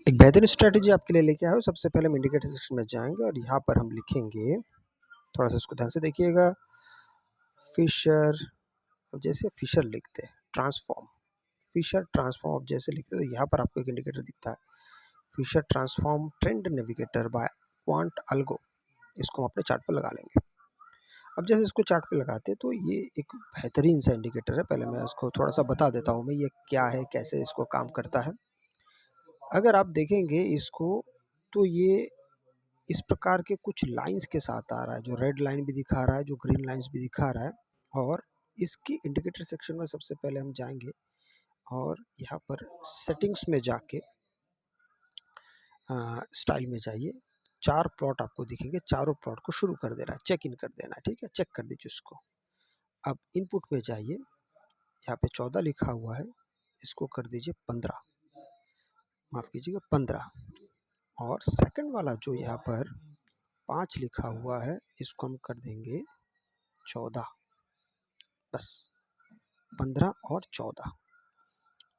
एक बेहतरीन स्ट्रैटेजी आपके लिए लेके आया हूँ। सबसे पहले हम इंडिकेटर सेक्शन में जाएँगे और यहाँ पर हम लिखेंगे, थोड़ा-सा इसको ध्यान से देखिएगा, फिशर। अब जैसे फिशर लिखते हैं, ट्रांसफॉर्म, फिशर ट्रांसफॉर्म अब जैसे लिखते हैं तो यहाँ पर आपको एक इंडिकेटर दिखता है, Fisher transform trend navigator by quant algo. इसको हम अपने चार्ट पर लगा लेंगे। अब जैसे इसको चार्ट पे लगाते हैं तो ये एक बेहतरीन सा इंडिकेटर है। पहले मैं इसको थोड़ा-सा बता देता हूँ मैं ये क्या है, कैसे इसको काम करता है। अगर आप देखेंगे इसको तो ये इस प्रकार के कुछ लाइंस के साथ आ रहा है, जो रेड लाइन भी दिखा रहा है, जो ग्रीन लाइंस भी दिखा रहा है। और इसकी इंडिकेटर सेक्शन में सबसे पहले हम जाएँगे और यहाँ पर सेटिंग्स में जाके स्टाइल में जाइए। 4 प्लॉट आपको दिखेंगे, चारों प्लॉट को शुरू कर देना है, चेक इन कर देना है, ठीक है? चेक कर दीजिए उसको। अब इनपुट में जाइए, यहाँ पे 14 लिखा हुआ है, इसको कर दीजिए 15, माफ़ कीजिएगा 15। और सेकंड वाला जो यहाँ पर 5 लिखा हुआ है, इसको हम कर देंगे 14, बस 15 और 14।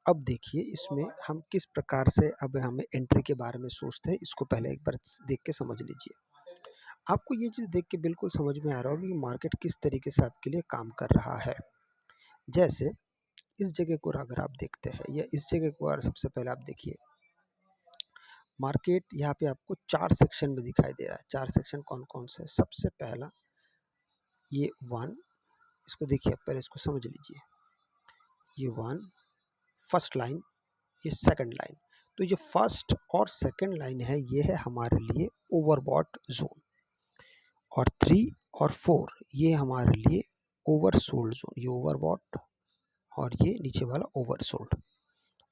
अब देखिए इसमें हम किस प्रकार से अब हमें एंट्री के बारे में सोचते हैं, इसको पहले एक बार देख के समझ लीजिए। आपको ये चीज़ देख के बिल्कुल समझ में आ रहा होगा कि मार्केट किस तरीके से आपके लिए काम कर रहा है। जैसे इस जगह को अगर आप देखते हैं या इस जगह को अगर सबसे पहले आप देखिए, मार्केट यहाँ पे आपको 4 सेक्शन में दिखाई दे रहा है। 4 सेक्शन कौन-कौन से? सबसे पहला ये 1, इसको देखिए, पहले इसको समझ लीजिए। ये 1 फर्स्ट लाइन, ये सेकंड लाइन। तो ये फर्स्ट और सेकंड लाइन है, ये है हमारे लिए ओवरबॉट जोन। और 3 और 4 ये हमारे लिए ओवरसोल्ड जोन, ये ओवरबॉट और ये नीचे वाला ओवरसोल्ड।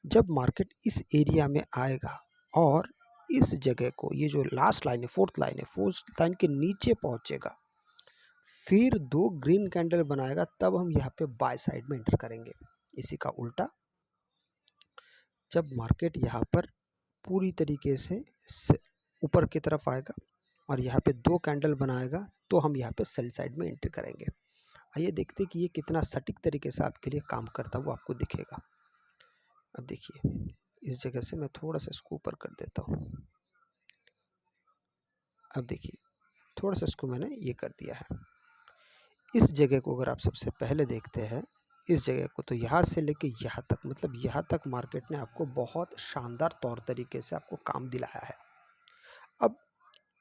जब मार्केट इस एरिया में आएगा और इस जगह को, ये जो लास्ट लाइन है, फोर्थ लाइन है, फोर्थ लाइन के नीचे पहुंचेगा, फिर 2 ग्रीन कैंडल बनाएगा, तब हम यहाँ पे बाय साइड में एंटर करेंगे। इसी का उल्टा, जब मार्केट यहाँ पर पूरी तरीके से ऊपर की तरफ आएगा और यहाँ पे 2 कैंडल बनाएगा, तो हम यहाँ पे सेल साइड में एंट्री करेंगे। आइए देखते हैं कि ये कितना सटीक तरीके से आपके लिए काम करता हुआ आपको दिखेगा। अब देखिए, इस जगह से मैं थोड़ा सा इसको ऊपर कर देता हूँ। अब देखिए, थोड़ा सा इसको मैंने ये कर दिया है। इस जगह को अगर आप सबसे पहले देखते हैं, इस जगह को, तो यहाँ से लेके यहाँ तक, मतलब यहाँ तक मार्केट ने आपको बहुत शानदार तौर तरीके से आपको काम दिलाया है। अब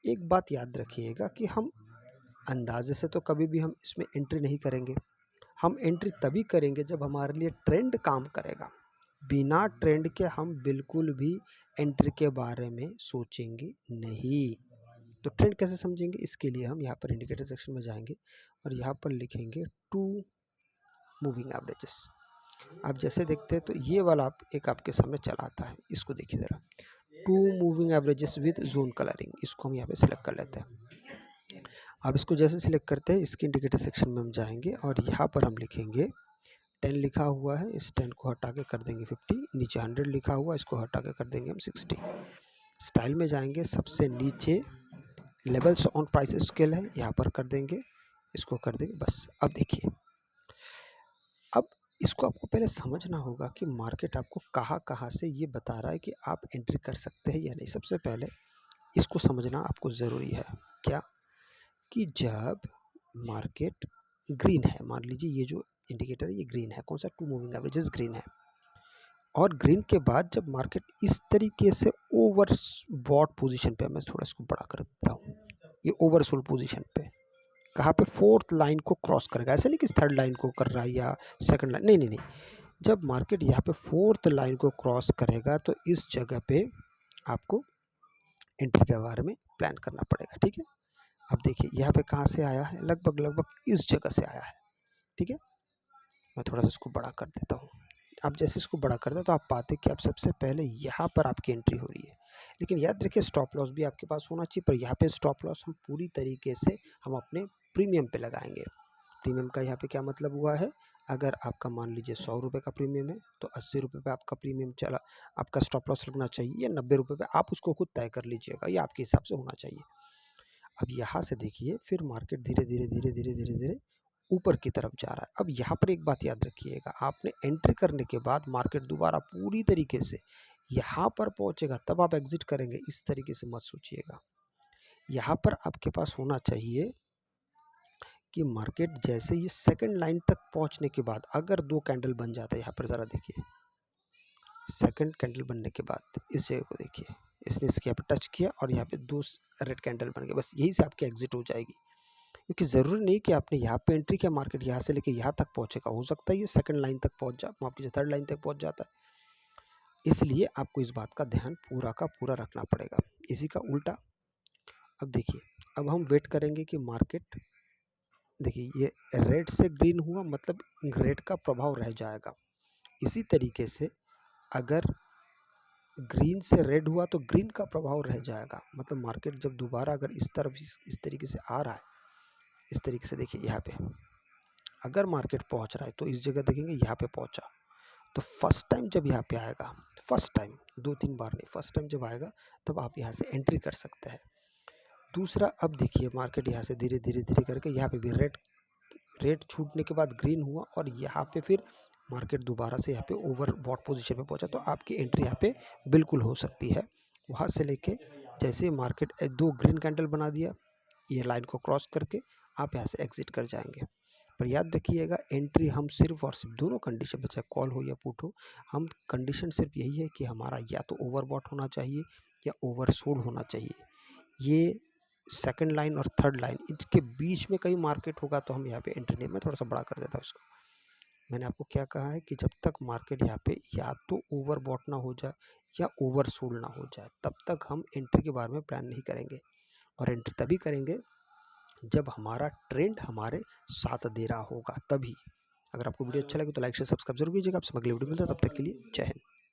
एक बात याद रखिएगा कि हम अंदाजे से तो कभी भी हम इसमें एंट्री नहीं करेंगे। हम एंट्री तभी करेंगे जब हमारे लिए ट्रेंड काम करेगा। बिना ट्रेंड के हम बिल्कुल भी एंट्री के बारे में सोचेंगे नहीं। तो ट्रेंड कैसे समझेंगे? इसके लिए हम यहाँ पर इंडिकेटर सेक्शन में जाएंगे और यहाँ पर लिखेंगे 2 मूविंग एवरेजेस। आप जैसे देखते हैं तो ये वाला एक आपके सामने चला आता है, इसको देखिए ज़रा, 2 moving averages with zone colouring, इसको हम यहाँ पे सिलेक्ट कर लेते हैं। अब इसको जैसे सिलेक्ट करते हैं, इसके इंडिकेटर सेक्शन में हम जाएंगे और यहाँ पर हम लिखेंगे 10 लिखा हुआ है, इस 10 को हटा के कर देंगे 50, नीचे 100 लिखा हुआ है, इसको हटा के कर देंगे हम 60। स्टाइल में जाएंगे, सबसे नीचे लेवल्स ऑन प्राइस स्केल है, यहाँ पर कर देंगे, इसको कर देंगे, बस। अब देखिए, अब इसको आपको पहले समझना होगा कि मार्केट आपको कहाँ कहाँ से ये बता रहा है कि आप एंट्री कर सकते हैं या नहीं। सबसे पहले इसको समझना आपको ज़रूरी है, क्या कि जब मार्केट ग्रीन है, मान लीजिए ये जो इंडिकेटर है ये ग्रीन है, कौन सा? 2 मूविंग एवरेजेस ग्रीन है। और ग्रीन के बाद जब मार्केट इस तरीके से ओवर बॉट पोजीशन पे, मैं थोड़ा इसको बड़ा कर देता हूँ, ये ओवरसोल्ड पोजीशन पे, कहाँ पे? फोर्थ लाइन को क्रॉस करेगा। ऐसे नहीं कि थर्ड लाइन को कर रहा है या सेकंड लाइन, नहीं नहीं नहीं। जब मार्केट यहाँ पे फोर्थ लाइन को क्रॉस करेगा तो इस जगह पे आपको एंट्री के बारे में प्लान करना पड़ेगा, ठीक है? अब देखिए यहाँ पे कहाँ से आया है, लगभग लगभग इस जगह से आया है, ठीक है? मैं थोड़ा सा इसको बड़ा कर देता हूँ। आप जैसे इसको बड़ा करते हैं तो आप पाते कि आप सबसे पहले यहाँ पर आपकी एंट्री हो रही है, लेकिन याद रखिए स्टॉप लॉस भी आपके पास होना चाहिए। पर यहाँ पे स्टॉप लॉस हम पूरी तरीके से हम अपने प्रीमियम पे लगाएंगे। प्रीमियम का यहाँ पे क्या मतलब हुआ है? अगर आपका मान लीजिए 100 रुपये का प्रीमियम है तो 80 रुपये पे आपका प्रीमियम चला, आपका स्टॉप लॉस लगना चाहिए, या 90 रुपये पे, आप उसको खुद तय कर लीजिएगा, ये आपके हिसाब से होना चाहिए। अब यहाँ से देखिए, फिर मार्केट धीरे धीरे धीरे धीरे धीरे धीरे ऊपर की तरफ जा रहा है। अब यहाँ पर एक बात याद रखिएगा, आपने एंट्री करने के बाद मार्केट दोबारा पूरी तरीके से यहाँ पर पहुँचेगा तब आप एग्जिट करेंगे, इस तरीके से मत सोचिएगा। यहाँ पर आपके पास होना चाहिए कि मार्केट जैसे ये सेकंड लाइन तक पहुंचने के बाद अगर 2 कैंडल बन जाता है, यहाँ पर ज़रा देखिए, सेकंड कैंडल बनने के बाद इस जगह को देखिए, इसने इसके यहाँ पे टच किया और यहाँ पे 2 रेड कैंडल बन गए, बस यही से आपकी एग्जिट हो जाएगी। क्योंकि ज़रूरी नहीं कि आपने यहाँ पे एंट्री किया, मार्केट यहाँ से लेके यहाँ तक पहुँचेगा, हो सकता है ये सेकंड लाइन तक पहुँच जा, माफ कीजिए थर्ड लाइन तक पहुँच जाता है। इसलिए आपको इस बात का ध्यान पूरा का पूरा रखना पड़ेगा। इसी का उल्टा अब देखिए, अब हम वेट करेंगे कि मार्केट, देखिए ये रेड से ग्रीन हुआ मतलब रेड का प्रभाव रह जाएगा। इसी तरीके से अगर ग्रीन से रेड हुआ तो ग्रीन का प्रभाव रह जाएगा, मतलब मार्केट जब दोबारा अगर इस तरफ इस तरीके से आ रहा है, इस तरीके से देखिए यहाँ पे अगर मार्केट पहुँच रहा है तो इस जगह देखेंगे यहाँ पे पहुँचा, तो फर्स्ट टाइम जब यहाँ पे आएगा, फर्स्ट टाइम 2-3 बार नहीं, फर्स्ट टाइम जब आएगा तब आप यहाँ से एंट्री कर सकते हैं। दूसरा, अब देखिए मार्केट यहाँ से धीरे धीरे धीरे करके यहाँ पे भी रेड छूटने के बाद ग्रीन हुआ और यहाँ पे फिर मार्केट दोबारा से यहाँ पे ओवर बॉट पोजीशन पे पहुंचा, तो आपकी एंट्री यहाँ पे बिल्कुल हो सकती है। वहाँ से लेके जैसे मार्केट 2 ग्रीन कैंडल बना दिया, ये लाइन को क्रॉस करके आप यहाँ से एग्जिट कर जाएंगे। पर याद रखिएगा, एंट्री हम सिर्फ और सिर्फ दोनों कंडीशन में, चाहे कॉल हो या पुट हो, हम कंडीशन सिर्फ यही है कि हमारा या तो ओवरबॉट होना चाहिए या ओवरसोल्ड होना चाहिए। ये सेकंड लाइन और थर्ड लाइन इसके बीच में कहीं मार्केट होगा तो हम यहाँ पे एंट्री नहीं, मैं थोड़ा सा बड़ा कर देता हूँ इसको। मैंने आपको क्या कहा है कि जब तक मार्केट यहाँ पे या तो ओवरबॉट ना हो जाए या ओवरसोल्ड ना हो जाए, तब तक हम एंट्री के बारे में प्लान नहीं करेंगे। और एंट्री तभी करेंगे जब हमारा ट्रेंड हमारे साथ दे रहा होगा, तभी। अगर आपको वीडियो अच्छा लगे तो लाइक शेयर सब्सक्राइब जरूर कीजिएगा। आपसे अगले वीडियो मिलता है, तब तक के लिए जय हिंद।